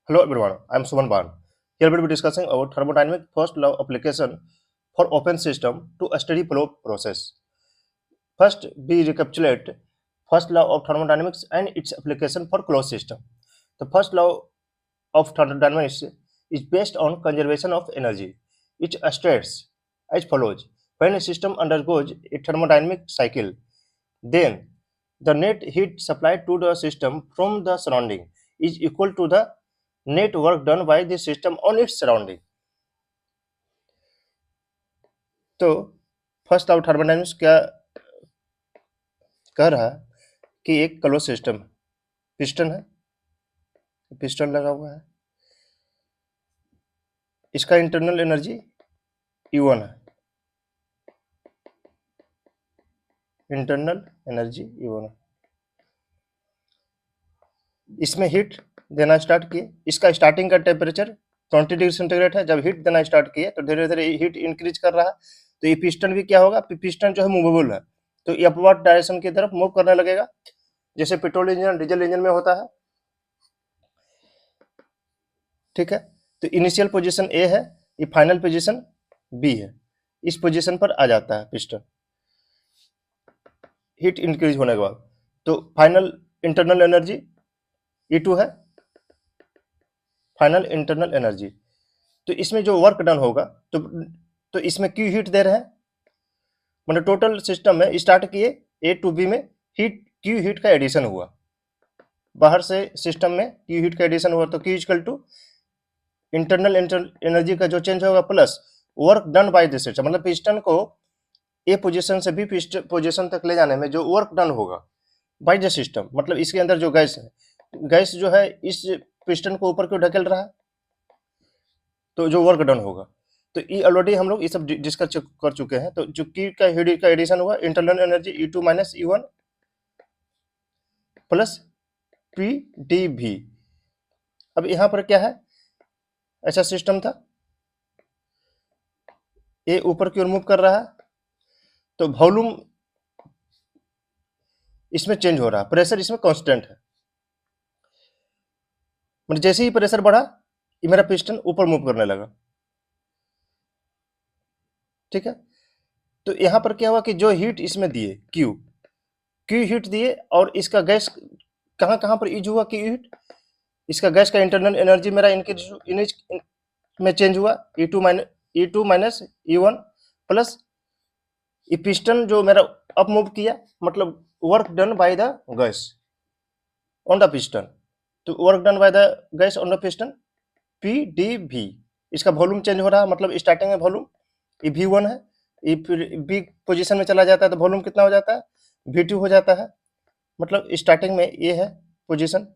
Hello everyone, I am Suman Ban. Here we will be discussing about thermodynamic first law application for open system to a steady flow process. First, we recapitulate first law of thermodynamics and its application for closed system. The first law of thermodynamics is based on conservation of energy. It states as follows: when a system undergoes a thermodynamic cycle, then the net heat supplied to the system from the surrounding is equal to the net work done by the system on its surrounding. तो first law of thermodynamics क्या कह रहा है कि एक close system piston है, piston लगा हुआ है, इसका इंटरनल एनर्जी E1 है, इंटरनल एनर्जी E1 है। इसमें हीट देना स्टार्ट किए, इसका स्टार्टिंग का टेम्परेचर 20 डिग्री सेंटीग्रेड है। जब हीट देना स्टार्ट किए तो धीरे धीरे हीट इंक्रीज कर रहा है, तो ये पिस्टन भी क्या होगा, पिस्टन जो है मूवेबल है, तो ये अपवर्ड डायरेक्शन की तरफ मूव करने लगेगा, जैसे पेट्रोल इंजन डीजल इंजन में होता है। ठीक है, तो इनिशियल पोजीशन ए है, ये फाइनल पोजीशन बी है, इस पोजीशन पर आ जाता है पिस्टन हीट इंक्रीज होने के बाद। तो फाइनल इंटरनल एनर्जी E2 है, फाइनल इंटरनल एनर्जी। तो इसमें जो वर्क डन होगा तो इसमें क्यू हीट दे रहे हैं, मतलब टोटल सिस्टम में स्टार्ट किए ए टू बी में क्यू हीट का एडिशन हुआ, बाहर से सिस्टम में क्यू हीट का एडिशन हुआ, तो Q equal to internal energy का जो चेंज होगा plus work done by the system, मतलब पिस्टन को ए पोजीशन से बी पोजीशन तक ले जाने में जो वर्क डन होगा बाय द सिस्टम, मतलब इसके अंदर जो गैस है, गैस जो है इस पिस्टन को ऊपर क्यों ढकेल रहा है, तो जो वर्क डन होगा। तो ये ऑलरेडी हम लोग ये सब डिस्कस कर चुके हैं। तो जो की का हीट का एडिशन हुआ, internal energy E2 minus E1 plus PdV। अब यहाँ पर क्या है, ऐसा सिस्टम था, ये ऊपर की ओर मूव कर रहा है, तो वॉल्यूम इसमें चेंज हो रहा है, प्रेशर इसमें कांस्टेंट है, मतलब जैसे ही प्रेशर बढ़ा ये मेरा पिस्टन ऊपर मूव करने लगा। ठीक है, तो यहाँ पर क्या हुआ कि जो हीट इसमें दिए क्यू हीट दिए, और इसका गैस कहाँ कहाँ पर यूज हुआ क्यू हीट, इसका गैस का इंटरनल एनर्जी मेरा इंक्रीज में चेंज हुआ, E2 माइनस E1 प्लस ये पिस्टन जो मेरा अप मूव किया, मतलब work done by the gas on the piston, तो work done by the gas on the piston PdV। इसका वॉल्यूम चेंज हो रहा है, मतलब स्टार्टिंग में वॉल्यूम ये V1 है, ये फिर बी पोजीशन में चला जाता है तो वॉल्यूम कितना हो जाता है, V2 हो जाता है, मतलब स्टार्टिंग में ये है पोजीशन,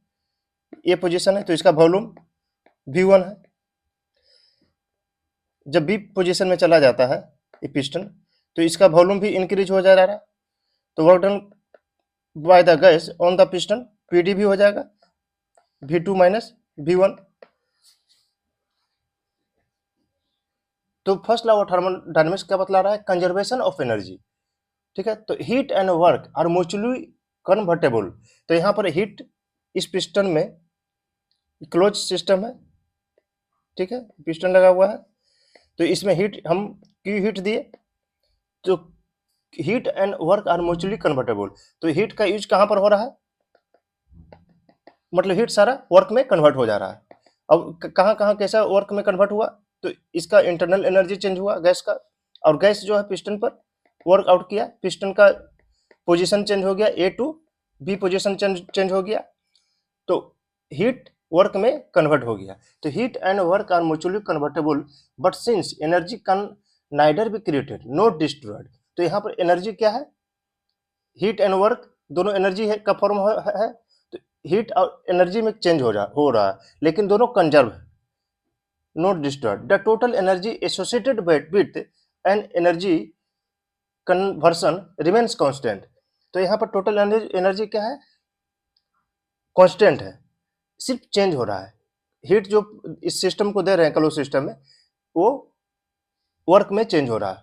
ये पोजीशन है, तो इसका वॉल्यूम V1 है। जब बी पोजीशन में चला जाता है ये पिस्टन, तो इसका वॉल्यूम भी इंक्रीज हो जा रहा है, तो work done by the gas on the piston PdV हो जाएगा V2 माइनस V1। तो फर्स्ट लॉ ऑफ थर्मोडायनेमिक्स क्या बतला रहा है, कंजर्वेशन ऑफ एनर्जी। ठीक है, तो heat and work are mutually convertible. तो यहाँ पर हीट इस पिस्टन में क्लोज सिस्टम है, ठीक है, पिस्टन लगा हुआ है, तो इसमें हीट हम क्यू हीट दिए, तो heat and work are mutually convertible. तो हीट का यूज कहाँ पर हो रहा है, मतलब हीट सारा वर्क में कन्वर्ट हो जा रहा है। अब कहाँ कहाँ कैसा वर्क में कन्वर्ट हुआ, तो इसका इंटरनल एनर्जी चेंज हुआ गैस का, और गैस जो है पिस्टन पर वर्क आउट किया, पिस्टन का पोजीशन चेंज हो गया, A to B position change हो गया, तो हीट वर्क में कन्वर्ट हो गया। तो heat and work are mutually convertible but since energy can neither be created not destroyed. तो यहाँ पर एनर्जी क्या है, हीट एंड वर्क दोनों एनर्जी है का फॉर्म है, तो हीट और एनर्जी में चेंज हो रहा है, लेकिन दोनों कंजर्व है, not destroyed. The total energy associated with an energy conversion remains constant. तो यहाँ पर टोटल एनर्जी क्या है, कांस्टेंट है, सिर्फ चेंज हो रहा है। हीट जो इस सिस्टम को दे रहे हैं क्लोज सिस्टम में, वो वर्क में चेंज हो रहा है,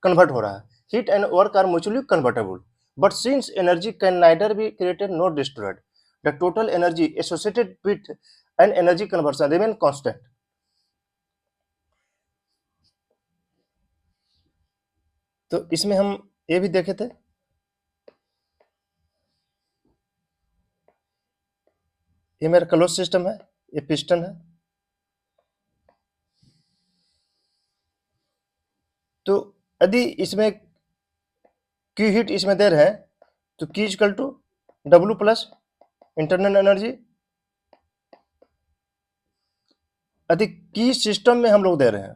कन्वर्ट हो रहा है। Heat and work are mutually convertible but since energy can neither be created not destroyed, the total energy associated with and energy conversion remain constant. तो इसमें हम ये भी देखे थे, ये मेरा क्लोज सिस्टम है, ये पिस्टन है। तो यदि इसमें क्यू हीट इसमें दे रहे हैं तो Q equal to W plus internal energy. यदि Q सिस्टम में हम लोग दे रहे हैं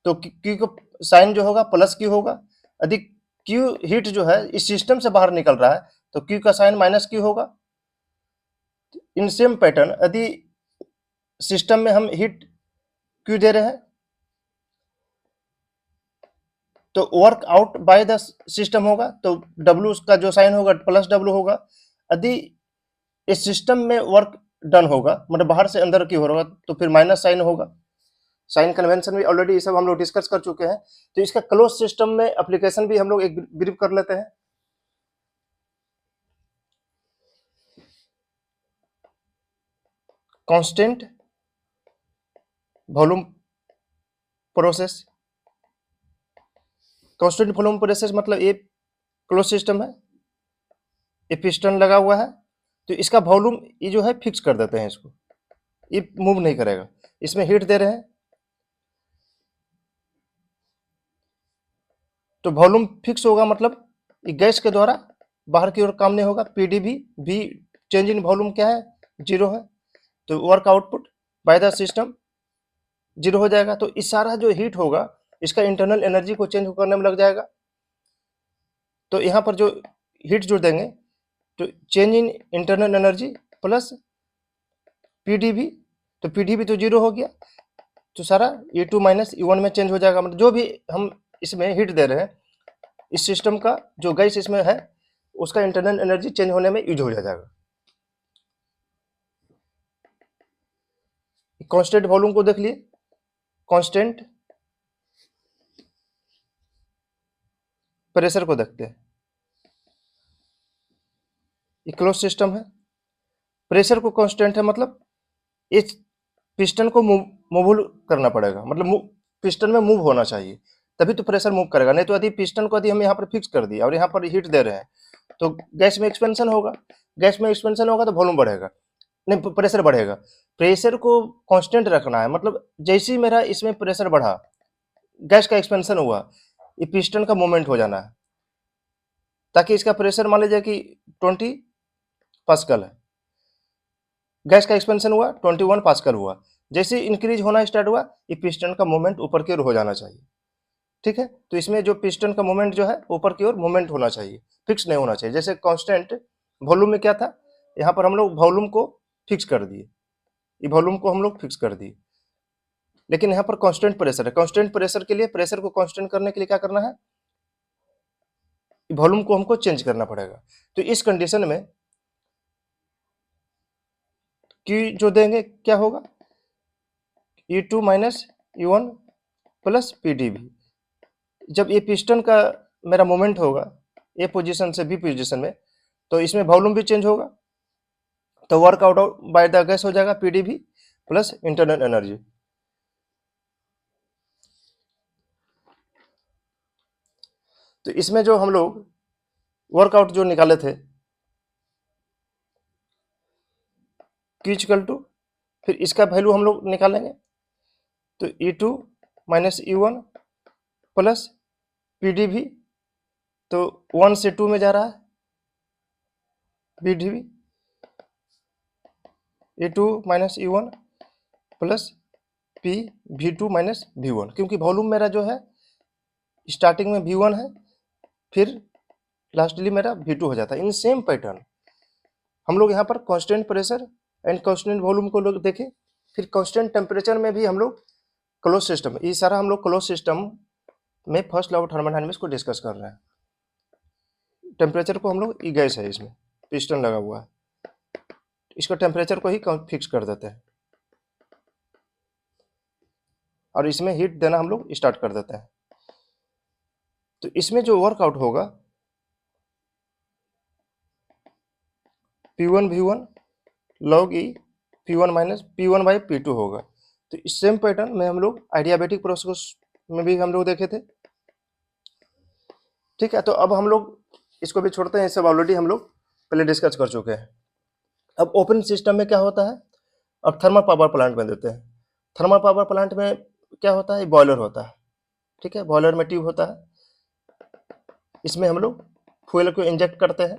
तो Q को साइन जो होगा प्लस Q होगा। यदि Q हीट जो है इस सिस्टम से बाहर निकल रहा है तो Q का साइन माइनस Q होगा। इन सेम पैटर्न यदि सिस्टम में हम हीट Q दे रहे हैं तो work out by the system होगा, तो W का जो साइन होगा प्लस W होगा। यदि इस सिस्टम में वर्क डन होगा मतलब बाहर से अंदर की होगा तो फिर माइनस साइन होगा। साइन कन्वेंशन भी ऑलरेडी ये सब हम लोग डिस्कस कर चुके हैं। तो इसका क्लोज सिस्टम में एप्लीकेशन भी हम लोग एक ब्रीफ कर लेते हैं। Constant volume process, constant volume process मतलब ये क्लोज सिस्टम है, ये पिस्टन लगा हुआ है, तो इसका वॉल्यूम ये जो है फिक्स कर देते हैं, इसको ये मूव नहीं करेगा। इसमें हीट दे रहे हैं तो वॉल्यूम फिक्स होगा, मतलब ये गैस के द्वारा बाहर की ओर काम नहीं होगा। पीडीवी भी चेंज इन वॉल्यूम क्या है, 0 है, तो work output by the system 0 हो जाएगा। तो इस सारा जो हीट होगा इसका इंटरनल एनर्जी को चेंज करने में लग जाएगा। तो यहाँ पर जो हीट जो देंगे तो change in internal energy plus PDV, तो पीडीवी तो 0 हो गया, तो सारा E2 माइनस E1 में चेंज हो जाएगा। मतलब जो भी हम इसमें हीट दे रहे हैं इस सिस्टम का जो गैस इसमें है उसका इंटरनल एनर्जी चेंज होने में यूज हो जाएगा। कांस्टेंट वॉल्यूम को देख लिए, कांस्टेंट प्रेशर को देखते हैं। ये क्लोज सिस्टम है, प्रेशर को कांस्टेंट है, मतलब इस पिस्टन को मूव करना पड़ेगा, मतलब पिस्टन में मूव होना चाहिए तभी तो प्रेशर मूव करेगा। नहीं तो यदि पिस्टन को यदि हम यहाँ पर फिक्स कर दिया और यहाँ पर हीट दे रहे हैं तो गैस में एक्सपेंशन होगा, गैस में एक्सपेंशन होगा तो वॉल्यूम बढ़ेगा, नहीं प्रेशर बढ़ेगा। प्रेशर को कांस्टेंट रखना है, मतलब जैसे ही मेरा इसमें प्रेशर बढ़ा, गैस का एक्सपेंशन हुआ, ये पिस्टन का मूवमेंट हो जाना है, ताकि इसका प्रेशर मान लीजिए कि 20 पास्कल है, गैस का एक्सपेंशन हुआ 21 पास्कल हुआ। जैसे इंक्रीज होना स्टार्ट हुआ ये पिस्टन का मूवमेंट ऊपर की ओर हो जाना चाहिए। ठीक है, तो इसमें जो पिस्टन का मूवमेंट जो है ऊपर की ओर मूवमेंट होना चाहिए, फिक्स नहीं होना चाहिए। जैसे कांस्टेंट वॉल्यूम में क्या था, यहाँ पर हम लोग वॉल्यूम को फिक्स कर दिए, ये वॉल्यूम को हम लोग फिक्स कर दिए, लेकिन यहाँ पर कांस्टेंट प्रेशर है। कांस्टेंट प्रेशर के लिए प्रेशर को कांस्टेंट करने के लिए क्या करना है, वॉल्यूम को हमको चेंज करना पड़ेगा। तो इस कंडीशन में Q जो देंगे क्या होगा, E2 minus E1 plus PdV। जब ये पिस्टन का मेरा मोमेंट होगा ए पोजीशन से बी पोजीशन में, तो इसमें वॉल्यूम भी चेंज होगा, तो work out by the gas हो जाएगा PdV प्लस इंटरनल एनर्जी। तो इसमें जो हम लोग वर्कआउट जो निकाले थे Q इक्वल टू, फिर इसका वैल्यू हम लोग निकालेंगे, तो E2 minus E1 plus PdV, तो 1 से 2 में जा रहा है PdV, E2 minus E1 plus P V2 minus V1, क्योंकि वॉल्यूम मेरा जो है स्टार्टिंग में V1 है, फिर लास्टली मेरा V2 हो जाता है। इन सेम पैटर्न हम लोग यहाँ पर constant pressure and constant volume को लोग देखें, फिर कांस्टेंट टेम्परेचर में भी हम लोग क्लोज सिस्टम, ये सारा हम लोग क्लोज सिस्टम में फर्स्ट लॉ ऑफ थर्मोडायनामिक्स को डिस्कस कर रहे हैं। टेम्परेचर को हम लोग, ये गैस है इसमें पिस्टन लगा हुआ है, इसको टेम्परेचर को ही फिक्स कर देते हैं और इसमें हीट देना हम लोग स्टार्ट कर देते हैं। तो इसमें जो वर्कआउट होगा P1 V1 log E P1 minus P1 by P2 होगा। तो इस सेम पैटर्न में हम लोग एडियाबेटिक प्रोसेस में भी हम लोग देखे थे। ठीक है, तो अब हम लोग इसको भी छोड़ते हैं, ये सब ऑलरेडी हम लोग पहले डिस्कस कर चुके हैं। अब ओपन सिस्टम में क्या होता है, अब थर्मल पावर प्लांट में देते हैं। थर्मल पावर प्लांट में क्या होता है, बॉयलर होता है। ठीक है, बॉयलर में ट्यूब होता है, इसमें हम लोग फ्यूल को इंजेक्ट करते हैं,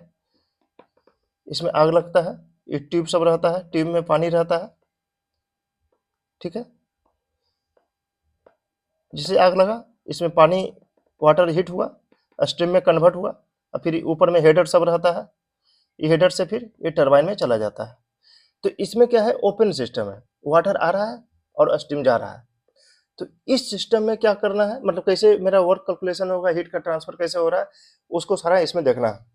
इसमें आग लगता है, ये ट्यूब सब रहता है, ट्यूब में पानी रहता है। ठीक है, जिसे आग लगा, इसमें पानी वाटर हीट हुआ, स्टीम में कन्वर्ट हुआ, और फिर ऊपर में हेडर सब रहता है, ये हेडर से फिर ये टरबाइन में चला जाता है। तो इसमें क्या है, ओपन सिस्टम है, वाटर आ रहा है और स्टीम जा रहा है। तो इस सिस्टम में क्या करना है, मतलब कैसे मेरा वर्क कैलकुलेशन होगा, हीट का ट्रांसफर कैसे हो रहा है, उसको सारा इसमें देखना है।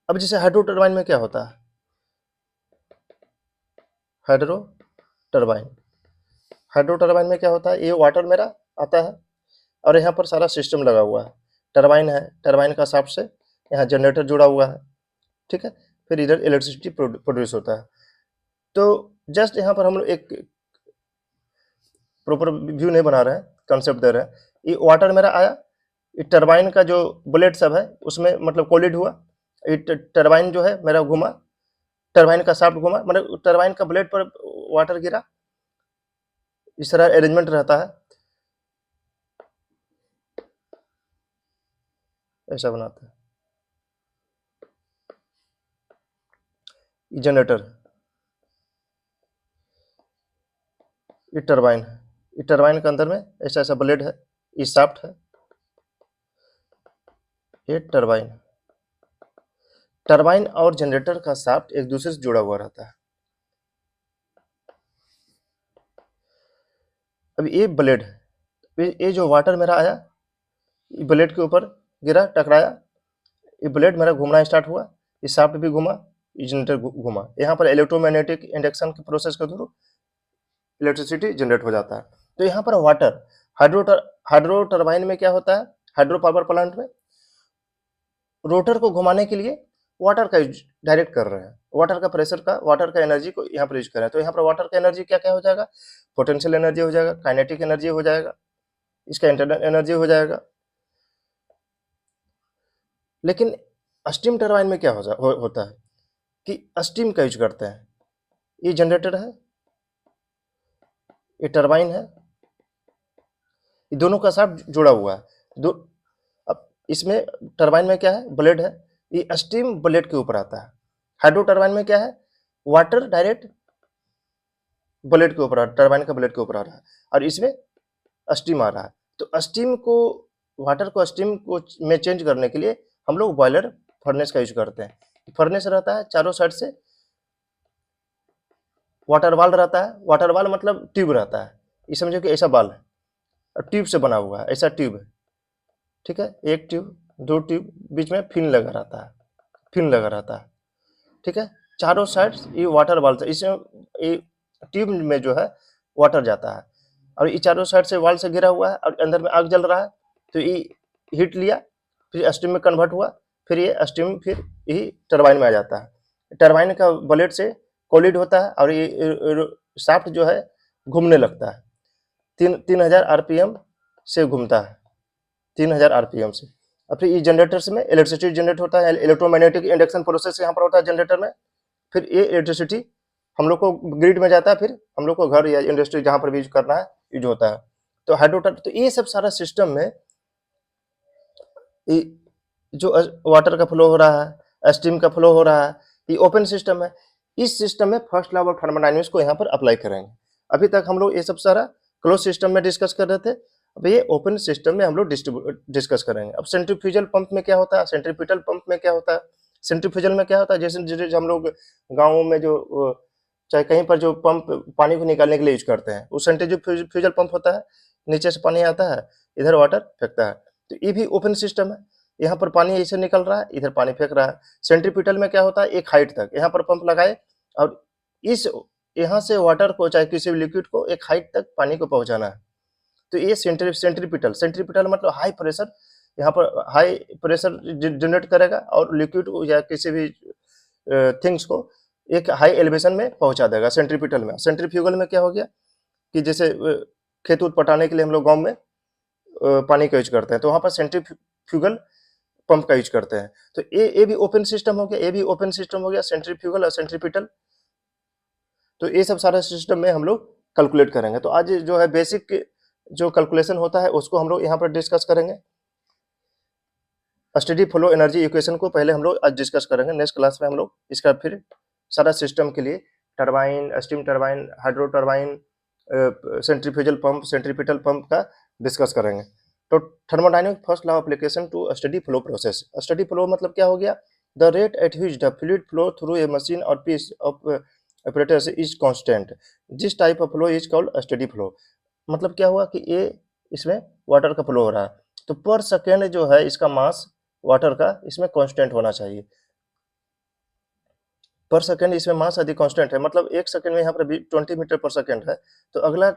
अब जैसे हाइड्रो टरबाइन में क्या होता है, हाइड्रो टरबाइन, हाइड्रो टरबाइन में क्या होता है, ये वाटर मेरा आता है और यहाँ पर सारा सिस्टम लगा हुआ है, टरबाइन है, टरबाइन का शाफ्ट से यहाँ जनरेटर जुड़ा हुआ है। ठीक है, फिर इधर इलेक्ट्रिसिटी प्रोड्यूस होता है। तो जस्ट यहाँ पर हम लोग एक प्रॉपर व्यू नहीं बना रहे हैं, कंसेप्ट दे रहे हैं। ये वाटर मेरा आया, ये टरबाइन का जो ब्लेड सब है उसमें मतलब कोलिड हुआ, ये टरबाइन जो है मेरा घूमा, टरबाइन का शाफ्ट घूमा, मतलब टरबाइन का ब्लेड पर वाटर गिरा, इस तरह अरेंजमेंट रहता है, ऐसा बनाते हैं। ये जनरेटर, ये टरबाइन है, ये टरबाइन के अंदर में ऐसा ऐसा ब्लेड है, ये शाफ्ट है, ये टरबाइन, टरबाइन और जनरेटर का शाफ्ट एक दूसरे से जुड़ा हुआ रहता है। अब ये ब्लेड है, ये जो वाटर मेरा आया, ये ब्लेड के ऊपर गिरा, टकराया, ये ब्लेड मेरा घूमना स्टार्ट हुआ, ये शाफ्ट भी घूमा, ये जनरेटर घूमा, यहाँ पर इलेक्ट्रोमैग्नेटिक इंडक्शन के प्रोसेस के थ्रू इलेक्ट्रिसिटी जनरेट हो जाता है। तो यहाँ पर वाटर, हाइड्रो टरबाइन में क्या होता है, हाइड्रो पावर प्लांट में रोटर को घुमाने के लिए वाटर का यूज डायरेक्ट कर रहे हैं, वाटर का प्रेशर का, वाटर का एनर्जी को यहाँ पर यूज कर रहे हैं। तो यहाँ पर वाटर का एनर्जी क्या क्या हो जाएगा, पोटेंशियल एनर्जी हो जाएगा, काइनेटिक एनर्जी हो जाएगा, इसका इंटरनल एनर्जी हो जाएगा। लेकिन स्टीम टरबाइन में क्या होता है कि स्टीम का यूज करते हैं, ये जनरेटर है, ये टरबाइन है, ये दोनों का साथ जुड़ा हुआ है। अब इसमें टरबाइन में क्या है, ब्लेड है, ये स्टीम ब्लेड के ऊपर आता है। हाइड्रो टरबाइन में क्या है, वाटर डायरेक्ट ब्लेड के ऊपर आ रहा है, टरबाइन का ब्लेड के ऊपर आ रहा है, और इसमें स्टीम आ रहा है। तो स्टीम को, वाटर को स्टीम को में चेंज करने के लिए हम लोग बॉयलर फर्नेस का यूज करते हैं। फर्नेस रहता है, चारों साइड से वाटर वाल रहता है, वाटर वाल मतलब ट्यूब रहता है, ये समझो कि ऐसा बाल है, ट्यूब से बना हुआ है, ऐसा ट्यूब है। ठीक है, एक ट्यूब, दो ट्यूब, बीच में फिन लगा रहता है, फिन लगा रहता है। ठीक है, चारों साइड ये वाटर वाल से, इसमें ये ट्यूब में जो है वाटर जाता है, और ये चारों साइड से वाल से घिरा हुआ है, और अंदर में आग जल रहा है, तो ये हीट लिया, फिर स्टीम में कन्वर्ट हुआ, फिर ये स्टीम फिर यही टरबाइन में आ जाता है। टरबाइन का ब्लेड से कोलिड होता है, और ये शाफ्ट जो है घूमने लगता है, 3000 आरपीएम से घूमता है, 3000 आरपीएम से। और फिर ये जनरेटर्स में इलेक्ट्रिसिटी जनरेट होता है, इलेक्ट्रोमैग्नेटिक इंडक्शन प्रोसेस यहाँ पर होता है जनरेटर में, फिर ये इलेक्ट्रिसिटी हम लोग को ग्रिड में जाता है, फिर हम लोग को घर या इंडस्ट्री जहाँ पर भी यूज करना है यूज होता है। तो तो ये सब सारा सिस्टम में ये जो वाटर का फ्लो हो रहा है, स्टीम का फ्लो हो रहा है, ये ओपन सिस्टम है। इस सिस्टम में फर्स्ट लॉ ऑफ थर्मोडायनेमिक्स को यहाँ पर अप्लाई करेंगे। अभी तक हम लोग ये सब सारा क्लोज सिस्टम में डिस्कस कर रहे थे, अब ये ओपन सिस्टम में हम लोग डिस्कस करेंगे। अब सेंट्रीफ्यूजल पंप में क्या होता है, सेंट्रीपिटल पंप में क्या होता है, सेंट्रीफ्यूजल में क्या होता है, जैसे हम लोग गाँवों में जो चाहे कहीं पर जो पंप पानी को निकालने के लिए यूज करते हैं, वो सेंट्रीफ्यूजल पंप होता है, नीचे से पानी आता है, इधर वाटर फेंकता है। तो ये भी ओपन सिस्टम है, यहाँ पर पानी ऐसे निकल रहा है, इधर पानी फेंक रहा है। सेंट्रीपिटल में क्या होता है, एक हाइट तक यहाँ पर पंप लगाए, और इस यहाँ से वाटर को, चाहे किसी भी लिक्विड को, एक हाइट तक पानी को पहुंचाना है। तो ये सेंट्रीपिटल मतलब हाई प्रेशर, यहाँ पर हाई प्रेशर जनरेट करेगा, और लिक्विड को या किसी भी थिंग्स को एक हाई एलिवेशन में पहुंचा देगा सेंट्रीपिटल में। सेंट्रीफ्यूगल में क्या हो गया कि जैसे खेत उत पटाने के लिए हम लोग गाँव में पानी का यूज करते हैं, तो वहाँ पर सेंट्रीफ्यूगल पंप का यूज करते हैं। तो ये भी ओपन सिस्टम हो गया, ये भी ओपन सिस्टम हो गया, सेंट्रीफ्यूगल और सेंट्रीपिटल। तो ये सब सारा सिस्टम में हम लोग कैलकुलेट करेंगे। तो आज जो है बेसिक जो कैलकुलेशन होता है उसको हम लोग यहाँ पर डिस्कस करेंगे। स्टेडी फ्लो एनर्जी इक्वेशन को पहले हम लोग आज डिस्कस करेंगे। नेक्स्ट क्लास में हम लोग इसका फिर सारा सिस्टम के लिए turbine, steam turbine, hydro turbine, centrifugal pump, centripetal pump का डिस्कस करेंगे। तो thermodynamic first law application to steady flow process. Steady flow मतलब क्या हो गया? The rate at which the fluid flow through a machine or piece of apparatus is constant, this type of flow is called steady flow. मतलब क्या हुआ कि ये इसमें वाटर का फ्लो हो रहा है, तो पर सेकेंड जो है इसका मास वाटर का इसमें कांस्टेंट होना चाहिए। पर सेकंड इसमें मास यदि कांस्टेंट है, मतलब 1 सेकंड में यहाँ पर 20 मीटर पर सेकंड है, तो अगला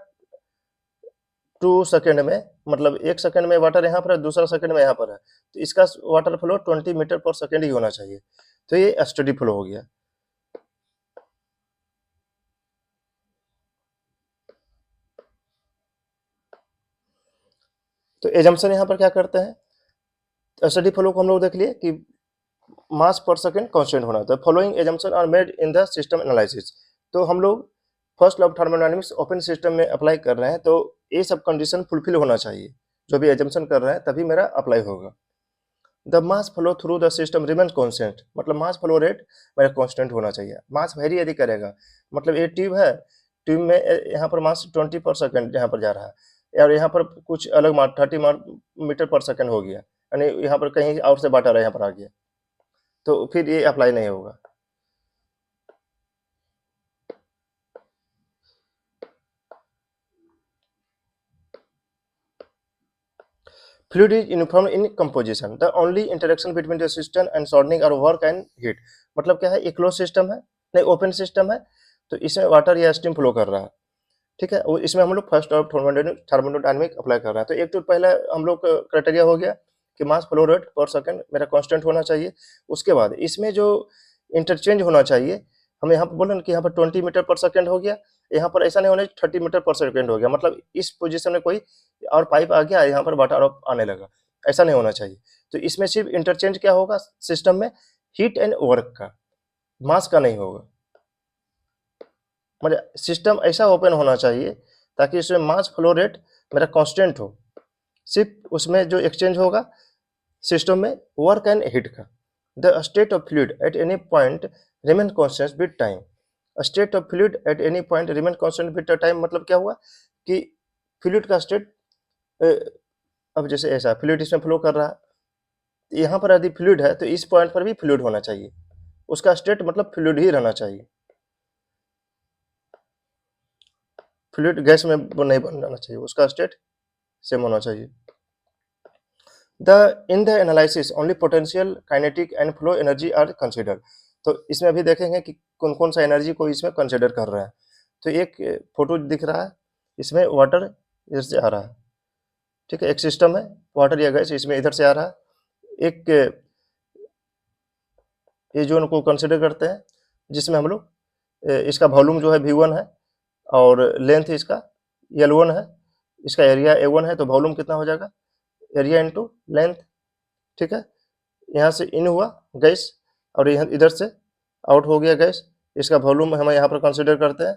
2 सेकंड में, मतलब 1 सेकंड में वाटर यहाँ पर है, दूसरा सेकंड में यहाँ पर है, तो इसका वाटर फ्लो 20 मीटर पर सेकंड ही होना चाहिए। तो ये स्टेडी फ्लो हो गया। तो एजम्पशन यहाँ पर क्या करते हैं? स्टेडी फ्लो को हम लोग देख लिए कि मास पर सेकंड कांस्टेंट होना था। Following assumption are made in the system analysis. तो हम लोग first law of thermodynamics open system में अप्लाई कर रहे हैं, तो ये सब कंडीशन फुलफिल होना चाहिए। जो भी एजम्पशन कर रहे हैं तभी मेरा अप्लाई होगा। The mass flow through the system remain constant, मतलब मास फ्लो रेट मेरा कांस्टेंट होना चाहिए। मास वेरी यदि करेगा, मतलब ये ट्यूब है, ट्यूब में यहाँ पर मास 20 पर सेकंड यहाँ पर जा रहा है, और यहाँ पर कुछ अलग मास 30 मीटर पर सेकंड हो गया, यानी यहाँ पर कहीं और से वाटर यहाँ पर आ गया, तो फिर ये अप्लाई नहीं होगा। Fluid is uniform in composition. The only interaction between the system and surrounding are work and heat. मतलब क्या है? ये क्लोज सिस्टम है, नहीं ओपन सिस्टम है, तो इसमें वाटर या स्टीम फ्लो कर रहा है। ठीक है, और इसमें हम लोग फर्स्ट ऑफ थर्मोडायनेमिक अप्लाई कर रहे हैं। तो एक तो पहले हम लोग क्राइटेरिया हो गया कि मास फ्लो रेट पर सेकंड मेरा कांस्टेंट होना चाहिए। उसके बाद इसमें जो इंटरचेंज होना चाहिए, हम यहाँ पर बोले कि यहाँ पर 20 मीटर पर सेकंड हो गया, यहाँ पर ऐसा नहीं होना चाहिए 30 मीटर पर सेकंड हो गया, मतलब इस पोजीशन में कोई और पाइप आ गया, यहाँ पर वाटर आने लगा, ऐसा नहीं होना चाहिए। तो इसमें सिर्फ इंटरचेंज क्या होगा सिस्टम में? हीट एंड वर्क का, मास का नहीं होगा। मतलब सिस्टम ऐसा ओपन होना चाहिए ताकि उसमें मास फ्लो रेट मेरा कांस्टेंट हो, सिर्फ उसमें जो एक्सचेंज होगा सिस्टम में वर्क एंड हीट का। The state of fluid at any point remain constant with time. State of fluid at any point remain constant with time मतलब क्या हुआ कि फ्लूइड का स्टेट, अब जैसे ऐसा फ्लूइड इसमें फ्लो कर रहा है, यहाँ पर यदि फ्लूइड है तो इस पॉइंट पर भी फ्लूइड होना चाहिए, उसका स्टेट मतलब फ्लूइड ही रहना चाहिए, फ्लूइड गैस में नहीं बन जाना चाहिए, उसका स्टेट सेम होना चाहिए। In the analysis only potential, kinetic and flow energy are considered। तो इसमें अभी देखेंगे कि कौन कौन सा एनर्जी को इसमें कंसिडर कर रहे हैं। तो एक फोटो दिख रहा है, इसमें वाटर इधर से आ रहा है, ठीक है, एक सिस्टम है, वाटर या गैस इसमें इधर से आ रहा है। एक ये जो उनको कंसिडर करते हैं जिसमें हम लोग इसका वॉल्यूम जो है V1 है और लेंथ इसका L1 है, इसका एरिया A1 है, तो वॉल्यूम कितना हो जाएगा? Area into length. ठीक है, यहाँ से इन हुआ गैस और यहाँ इधर से आउट हो गया गैस, इसका वॉल्यूम हम यहाँ पर कंसिडर करते हैं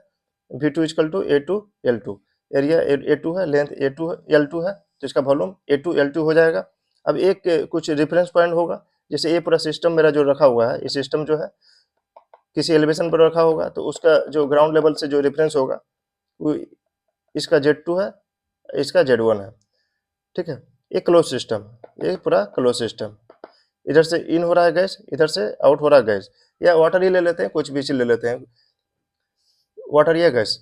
V2 equal to A2L2, area A2 है, लेंथ A2 है, L2 है, तो इसका वॉल्यूम A2L2 हो जाएगा। अब एक कुछ रेफरेंस पॉइंट होगा, जैसे ये पूरा सिस्टम मेरा जो रखा हुआ है, ये सिस्टम जो है किसी एलिवेशन पर रखा होगा, तो उसका जो ग्राउंड लेवल से जो रेफरेंस होगा वो इसका Z2 है, इसका Z1 है। ठीक है, ये क्लोज सिस्टम, ये पूरा क्लोज सिस्टम, इधर से इन हो रहा है गैस, इधर से आउट हो रहा है गैस, या वाटर ही ले लेते हैं, कुछ भी चीज ले लेते हैं, वाटर या गैस।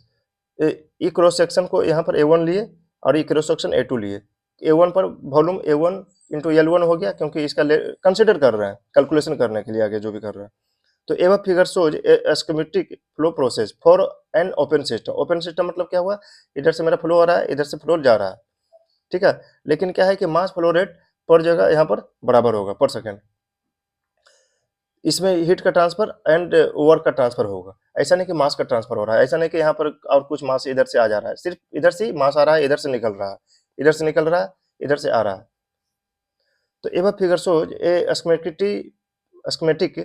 ये क्रॉस सेक्शन को यहाँ पर A1 लिए और ये क्रॉस सेक्शन A2 लिए। A1 पर वॉल्यूम A1 इंटू L1 हो गया, क्योंकि इसका कंसिडर कर रहे हैं कैलकुलेशन करने के लिए आगे जो भी कर रहे हैं। तो एव figure shows A schematic flow process for an open system. Open system मतलब क्या हुआ, इधर से मेरा फ्लो आ रहा है, इधर से फ्लो जा रहा है, ठीक है, लेकिन क्या है कि मास फ्लो रेट पर जगह यहाँ पर बराबर होगा पर सेकेंड। इसमें हीट का ट्रांसफर एंड वर्क का ट्रांसफर होगा। ऐसा नहीं कि मास का ट्रांसफर हो रहा है, ऐसा नहीं कि यहाँ पर और कुछ मास इधर से आ जा रहा है, सिर्फ इधर से ही मास आ रहा है, इधर से निकल रहा है, इधर से निकल रहा है, इधर से आ रहा है। तो above figure shows a schematic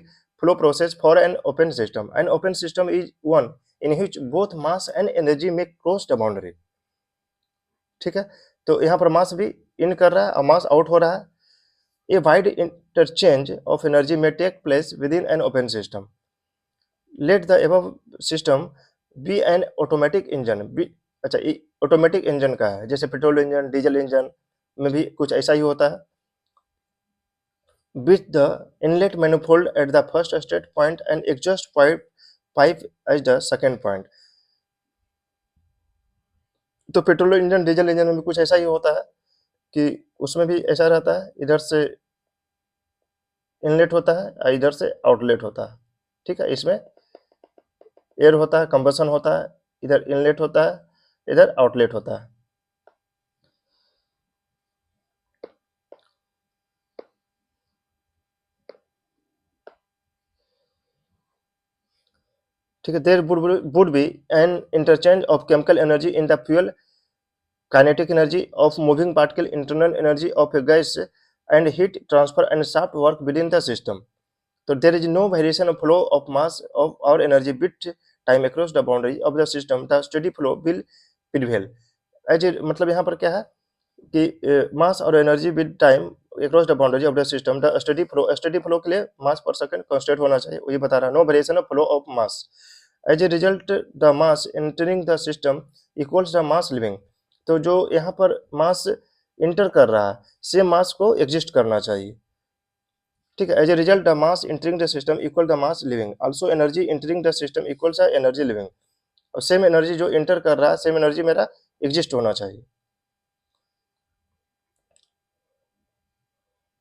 flow process for an open system. An open system is one in which both mass and energy may cross the boundary. ठीक है, तो यहाँ पर मास भी इन कर रहा है और मास आउट हो रहा है। A wide interchange of energy may take place within an open system. Let the above system be an automatic engine. अच्छा, ऑटोमेटिक इंजन का है, जैसे पेट्रोल इंजन, डीजल इंजन में भी कुछ ऐसा ही होता है। With the inlet manifold at the first state point and exhaust pipe as the second point. तो पेट्रोल इंजन, डीजल इंजन में भी कुछ ऐसा ही होता है कि उसमें भी ऐसा रहता है, इधर से इनलेट होता है और इधर से आउटलेट होता है। ठीक है, इसमें एयर होता है, कंबसन होता है, इधर इनलेट होता है, इधर आउटलेट होता है। ठीक है, there would be an interchange of chemical energy in the fuel, kinetic energy of moving particle, internal energy of a gas, and heat transfer and shaft work within the system. So there is no variation of flow of mass of or energy with time across the boundary of the system. The steady flow will prevail. मतलब यहाँ पर क्या है कि मास और energy with time across the boundary of the system. The steady flow के लिए मास पर सेकंड कांस्टेंट होना चाहिए, वही बता रहा है। No variation of flow of mass. As a result the mass entering the system equals the mass leaving. तो जो यहाँ पर मास इंटर कर रहा है, सेम मास को एग्जिस्ट करना चाहिए। ठीक है, as a result the mass entering the system equal the mass leaving. Also energy entering the system equals the energy leaving. और सेम एनर्जी जो इंटर कर रहा है, सेम एनर्जी मेरा एग्जिस्ट होना चाहिए।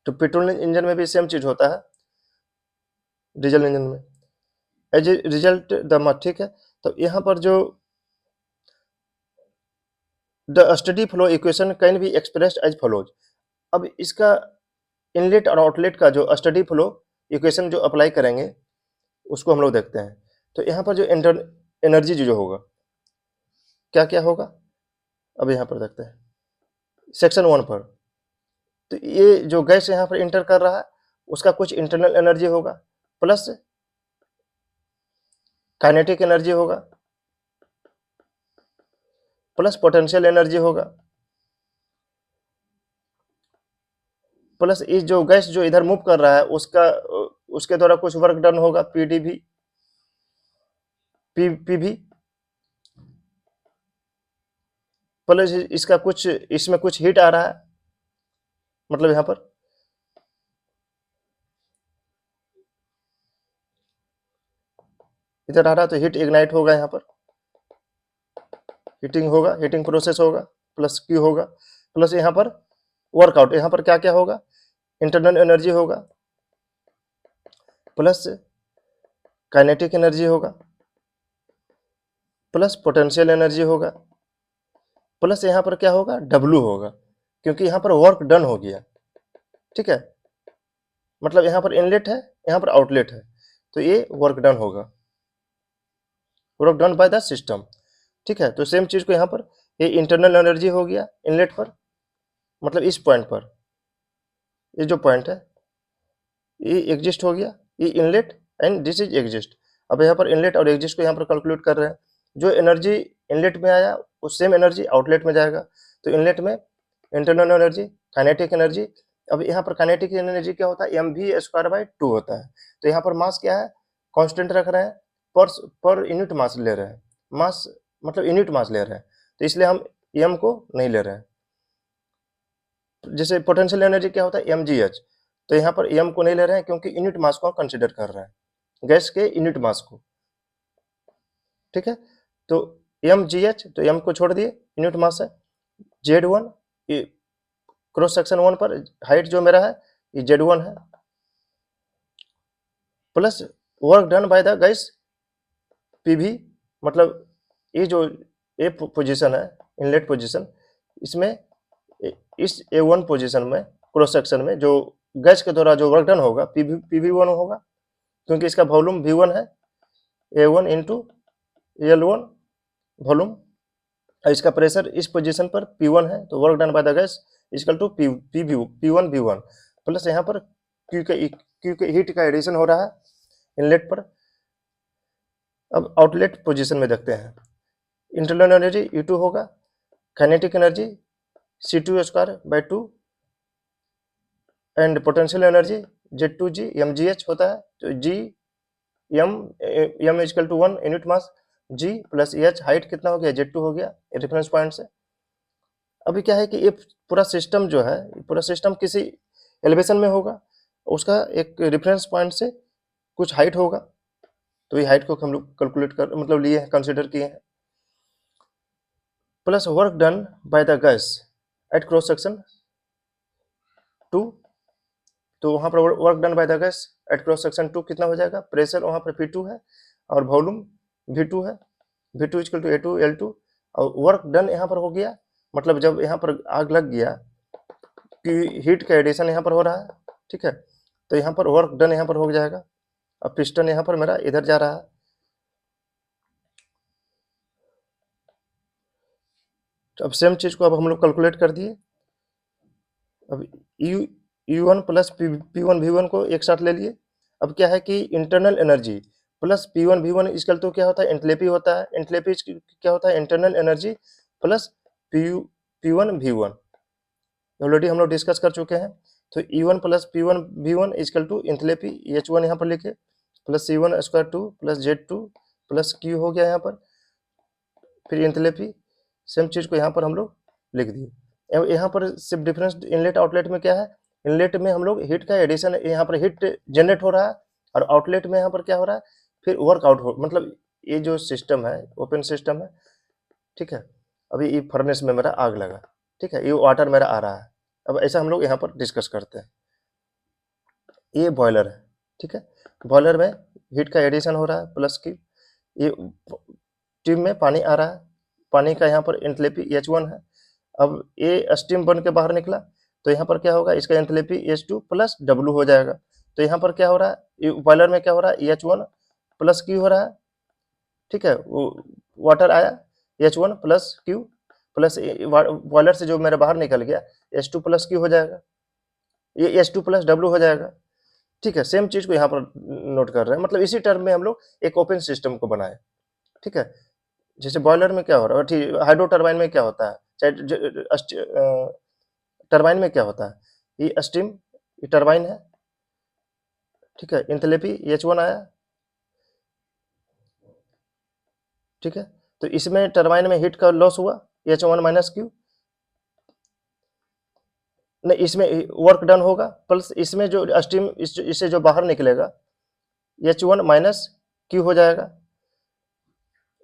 तो पेट्रोल इंजन में भी सेम चीज होता है, डीजल इंजन में। एज ए रिजल्ट द, ठीक है, तो यहाँ पर जो the steady flow equation can be expressed as follows. अब इसका इनलेट और आउटलेट का जो स्टेडी फ्लो इक्वेशन जो अप्लाई करेंगे उसको हम लोग देखते हैं। तो यहाँ पर जो एनर्जी जो होगा, क्या क्या होगा, अब यहाँ पर देखते हैं सेक्शन 1 पर। तो ये जो गैस यहाँ पर इंटर कर रहा है उसका कुछ इंटरनल एनर्जी होगा, प्लस काइनेटिक एनर्जी होगा, प्लस पोटेंशियल एनर्जी होगा, प्लस इस जो गैस जो इधर मूव कर रहा है उसके द्वारा कुछ वर्क डन होगा, पीडीवी, पीवी, प्लस इसका कुछ, इसमें कुछ हीट आ रहा है, मतलब यहाँ पर इधर आ रहा है तो हीट इग्नाइट होगा, यहाँ पर हीटिंग होगा, हीटिंग प्रोसेस होगा, प्लस क्यू होगा, प्लस यहाँ पर वर्कआउट। यहाँ पर क्या क्या होगा, इंटरनल एनर्जी होगा, प्लस काइनेटिक एनर्जी होगा, प्लस पोटेंशियल एनर्जी होगा, प्लस यहाँ पर क्या होगा, डब्ल्यू होगा, क्योंकि यहाँ पर वर्क डन हो गया। ठीक है, मतलब यहाँ पर इनलेट है, यहाँ पर आउटलेट है, तो ये वर्क डन होगा, work done by the system. ठीक है, तो सेम चीज को यहाँ पर ये इंटरनल एनर्जी हो गया इनलेट पर, मतलब इस पॉइंट पर, ये जो पॉइंट है ये एग्जिस्ट हो गया, ये inlet and this is exist. अब यहाँ पर इनलेट और एग्जिस्ट को यहाँ पर कैलकुलेट कर रहे हैं। जो एनर्जी इनलेट में आया उस सेम एनर्जी आउटलेट में जाएगा। तो इनलेट में इंटरनल एनर्जी, काइनेटिक एनर्जी। अब यहाँ पर काइनेटिक एनर्जी क्या होता है, mv²/2 होता है। तो यहाँ पर मास क्या है, कांस्टेंट रख रहे हैं, पर यूनिट मास ले रहे हैं, मास मतलब यूनिट मास ले रहे हैं, तो इसलिए हम m को नहीं ले रहे हैं। जैसे पोटेंशियल एनर्जी क्या होता है, mgh, तो यहाँ पर m को नहीं ले रहे हैं क्योंकि यूनिट मास को हम कंसिडर कर रहे हैं, गैस के यूनिट मास को। ठीक है, तो mgh, तो m को छोड़ दिए, यूनिट मास है। z1, क्रॉस सेक्शन 1 पर हाइट जो मेरा है ये z1 है, plus work done by the gas pv, मतलब ये जो ए पोजीशन है, इनलेट पोजीशन, इसमें इस A1 पोजीशन में क्रॉस सेक्शन में जो गैस के द्वारा जो वर्क डन होगा pv1 होगा, क्योंकि इसका वॉल्यूम V1 है, A1 इंटू L1 वॉल्यूम, और इसका प्रेशर इस पोजीशन पर P1 है, तो work done by the gas equal to P1 V1 plus यहाँ पर Q के हीट का एडिशन हो रहा है इनलेट पर। अब आउटलेट पोजीशन में देखते हैं, इंटरनल एनर्जी E2 होगा, kinetic energy C2²/2 and potential energy Z2G mgh होता है, तो G m equal to 1 unit mass, G plus H height कितना हो गया, Z2 हो गया रेफरेंस पॉइंट से। अभी क्या है कि ये पूरा सिस्टम जो है, पूरा सिस्टम किसी एलिवेशन में होगा, उसका एक रेफरेंस पॉइंट से कुछ हाइट होगा, तो ये हाइट को हम लोग कैलकुलेट कर मतलब लिए हैं, कंसिडर किए हैं। Plus work done by the gas at cross section 2, तो वहाँ पर work done by the gas at cross section 2 कितना हो जाएगा, प्रेशर वहाँ पर P2 है और वॉल्यूम V2 है, V2 equal to A2 L2, और वर्क डन यहाँ पर हो गया, मतलब जब यहाँ पर आग लग गया कि हीट का एडिशन यहाँ पर हो रहा है, ठीक है, तो यहाँ पर वर्क डन यहाँ पर हो जाएगा। अब पिस्टन यहाँ पर मेरा इधर जा रहा है, तो अब सेम चीज को अब हम लोग कैलकुलेट कर दिए। अब U1 प्लस P1 V1 को एक साथ ले लिए। अब क्या है कि internal energy plus P1 V1 इसका तो क्या होता है, एंथैल्पी होता है। एंथैल्पी क्या होता है, internal energy plus P1 V1, already हम लोग डिस्कस कर चुके हैं। तो E1 plus P1 V1 equal to enthalpy H1 यहाँ पर लिखे plus C1² plus Z2 plus Q हो गया यहाँ पर, फिर एंथैल्पी सेम चीज को यहाँ पर हम लोग लिख दिए। यहाँ पर सिर्फ डिफरेंस इनलेट आउटलेट में क्या है, इनलेट में हम लोग हीट का एडिशन, यहाँ पर हीट जनरेट हो रहा है, और आउटलेट में यहाँ पर क्या हो रहा है, फिर वर्कआउट हो, मतलब ये जो सिस्टम है ओपन सिस्टम है, ठीक है। अभी ये फर्नेस में मेरा आग लगा, ठीक है, ये वाटर मेरा आ रहा है। अब ऐसा हम लोग यहाँ पर डिस्कस करते हैं। ये बॉयलर है, ठीक है, बॉयलर में हीट का एडिशन हो रहा है प्लस की, ये ट्यूब में पानी आ रहा है, पानी का यहाँ पर एंथैल्पी H1 है। अब ये स्टीम बन के बाहर निकला, तो यहाँ पर क्या होगा, इसका एंथैल्पी H2 प्लस W हो जाएगा। तो यहाँ पर क्या हो रहा है, बॉयलर में क्या हो रहा है, H1 प्लस Q हो रहा है, ठीक है, वो वाटर आया H1 plus Q plus boiler से जो मेरा बाहर निकल गया H2 प्लस Q हो जाएगा, ये H2 प्लस W हो जाएगा, ठीक है। सेम चीज को यहाँ पर नोट कर रहे हैं, मतलब इसी टर्म में हम लोग एक ओपन सिस्टम को बनाए, ठीक है। जैसे बॉयलर में क्या हो रहा है, ठीक, हाइड्रो टरबाइन में क्या होता है, चाहे टरबाइन में क्या होता है, ये स्टीम, ये टरबाइन है, ठीक है, एंथैल्पी H1 आया, ठीक है। तो इसमें टरबाइन में हीट का लॉस हुआ H1 माइनस Q, नहीं इसमें वर्क डन होगा, प्लस इसमें जो स्टीम इससे जो बाहर निकलेगा H1 माइनस Q हो जाएगा।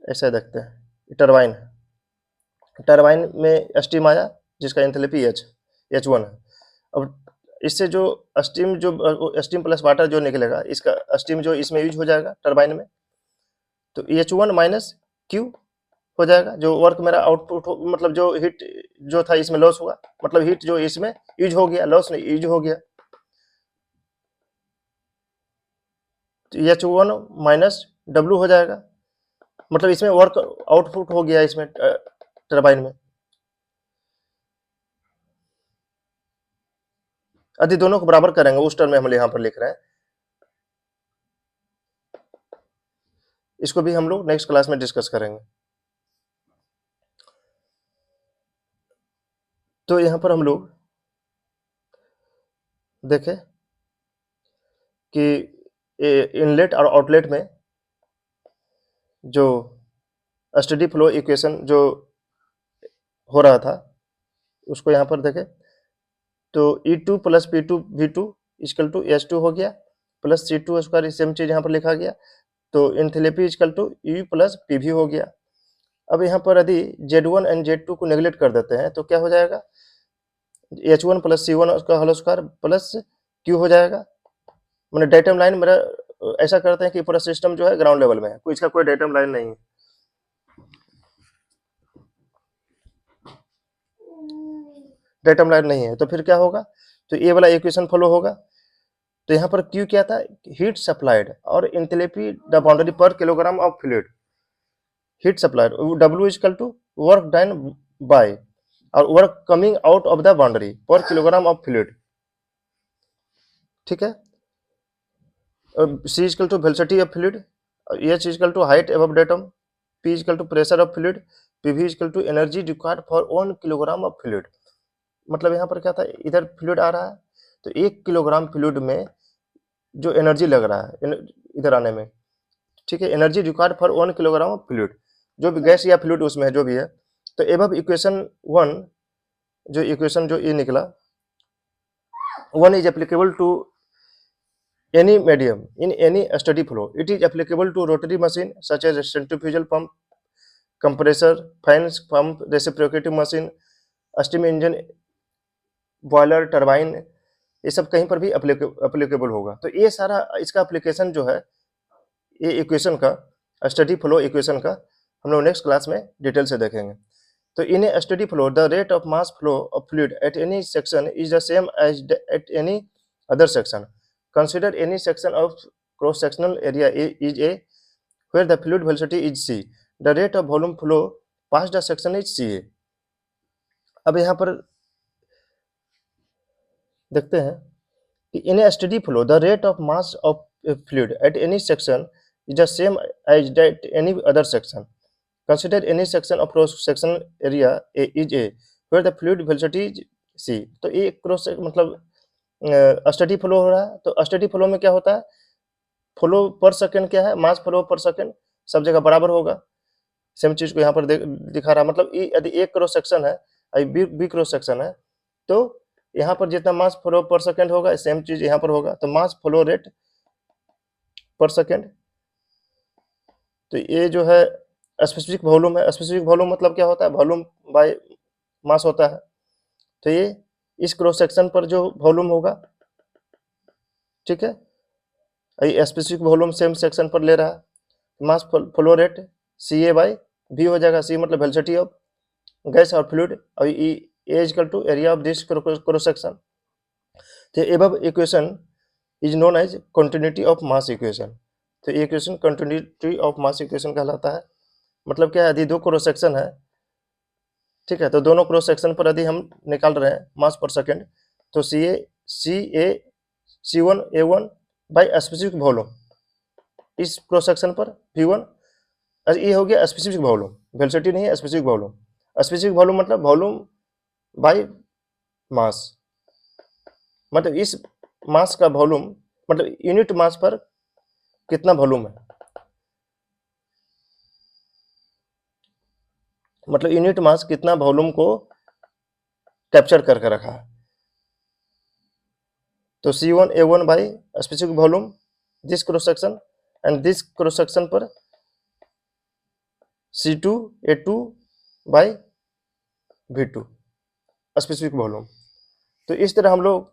ऐसा देखते हैं, टरबाइन है, टरबाइन में स्टीम आया जिसका एंथैल्पी H1 है। अब इससे जो स्टीम प्लस वाटर जो निकलेगा, इसका स्टीम जो इसमें यूज हो जाएगा टरबाइन में, तो H1 माइनस Q हो जाएगा, जो वर्क मेरा आउटपुट मतलब जो हीट जो था इसमें लॉस हुआ, मतलब हीट जो इसमें यूज हो गया, लॉस नहीं यूज हो गया, तो H1 माइनस W हो जाएगा, मतलब इसमें वर्क आउटपुट हो गया इसमें टरबाइन में। यदि दोनों को बराबर करेंगे उस टर्म में हम यहाँ पर लिख रहे हैं, इसको भी हम लोग नेक्स्ट क्लास में डिस्कस करेंगे। तो यहाँ पर हम लोग देखें कि इनलेट और आउटलेट में जो स्टेडी फ्लो इक्वेशन जो हो रहा था उसको यहाँ पर देखें, तो E2 plus P2 V2 equal to H2 हो गया, प्लस C2², सेम चीज यहाँ पर लिखा गया, तो enthalpy equal to U plus PV हो गया। अब यहाँ पर यदि Z1 एंड Z2 को नेग्लेक्ट कर देते हैं तो क्या हो जाएगा, H1 प्लस C1 उसका होल स्क्वायर प्लस Q हो जाएगा। मैंने डेटम लाइन मेरा ऐसा करते हैं कि पूरा सिस्टम जो है ग्राउंड लेवल में है, कोई इसका कोई डेटम लाइन नहीं है, डेटम लाइन नहीं है, तो फिर क्या होगा, तो ये वाला इक्वेशन फॉलो होगा, तो यहाँ पर Q क्या था, हीट सप्लाइड, और enthalpy the boundary per kilogram of fluid, heat supplied, W equal to work done by और work coming out of the boundary per kilogram of fluid, ठीक है। C equal to velocity of fluid, H equal to height above datum, P equal to pressure of fluid, PV equal to energy required for 1 kilogram of fluid. मतलब यहाँ पर क्या था, इधर fluid आ रहा है तो 1 किलोग्राम फ्लूइड में जो एनर्जी लग रहा है इधर आने में, ठीक है, energy required for 1 kilogram of fluid, जो भी गैस या फ्लूइड उसमें है जो भी है। तो एबव इक्वेशन 1, जो इक्वेशन जो ये निकला, 1 is applicable to any medium in any steady flow. It is applicable to rotary machine such as centrifugal pump, compressor, fans pump, reciprocating machine, steam engine, boiler, turbine, ये सब कहीं पर भी applicable होगा। तो ये सारा इसका एप्लीकेशन जो है, ये इक्वेशन का, स्टडी फ्लो इक्वेशन का, हम लोग नेक्स्ट क्लास में डिटेल से देखेंगे। तो in a steady flow the rate of mass flow of fluid at any section is the same as at any other section. Consider any section of cross-sectional area is A where the fluid velocity is C. The rate of volume flow past the section is CA. अब यहाँ पर देखते हैं कि in a steady flow the rate of mass of a fluid at any section is the same as at any other section. Consider any section of cross-sectional area is A where the fluid velocity is C. तो ये cross मतलब steady flow हो रहा है। तो steady flow में क्या होता है, फ्लो पर सेकंड क्या है, मास फ्लो पर सेकंड सब जगह बराबर होगा। सेम चीज को यहाँ पर दिखा रहा है। मतलब यदि एक क्रॉस सेक्शन है, बी क्रॉस सेक्शन है, तो यहाँ पर जितना मास फ्लो पर सेकंड होगा सेम चीज यहाँ पर होगा। तो मास फ्लो रेट पर सेकंड, तो ये जो है स्पेसिफिक वॉल्यूम है। स्पेसिफिक वॉल्यूम मतलब क्या होता है, वॉल्यूम बाय मास होता है। तो ये इस क्रॉस सेक्शन पर जो वॉल्यूम होगा, ठीक है, ये स्पेसिफिक वॉल्यूम सेम सेक्शन पर ले रहा है, mass flow rate CA by V हो जाएगा। C मतलब वेलोसिटी ऑफ गैस और फ्लूइड, और E equal to area of this cross section. तो above equation is known as continuity of mass equation. तो ये equation continuity of mass equation कहलाता है। मतलब क्या है, यदि दो क्रॉस सेक्शन है, ठीक है, तो दोनों क्रॉस सेक्शन पर यदि हम निकाल रहे हैं मास पर सेकंड, तो C1 A1 by specific volume, इस क्रॉस सेक्शन पर V1, ये हो गया स्पेसिफिक वॉल्यूम, वेलोसिटी नहीं है, स्पेसिफिक वॉल्यूम। स्पेसिफिक वॉल्यूम मतलब वॉल्यूम बाई मास, मतलब इस मास का वॉल्यूम, मतलब यूनिट मास पर कितना वॉल्यूम है, मतलब यूनिट मास कितना वॉल्यूम को कैप्चर करके रखा है। तो C1 A1 by specific volume this cross section, and this cross section पर C2 A2 by V2 specific volume. तो इस तरह हम लोग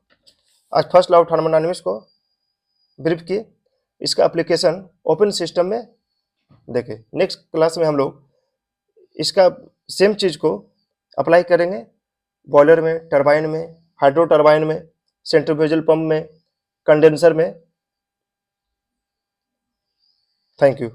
आज फर्स्ट लॉ ऑफ थर्मोडायनामिक्स को ब्रीफ किए। इसका एप्लीकेशन ओपन सिस्टम में देखें। नेक्स्ट क्लास में हम लोग इसका सेम चीज को अप्लाई करेंगे बॉयलर में, टरबाइन में, हाइड्रो टरबाइन में, सेंट्रीफ्यूगल पंप में, कंडेंसर में। Thank you.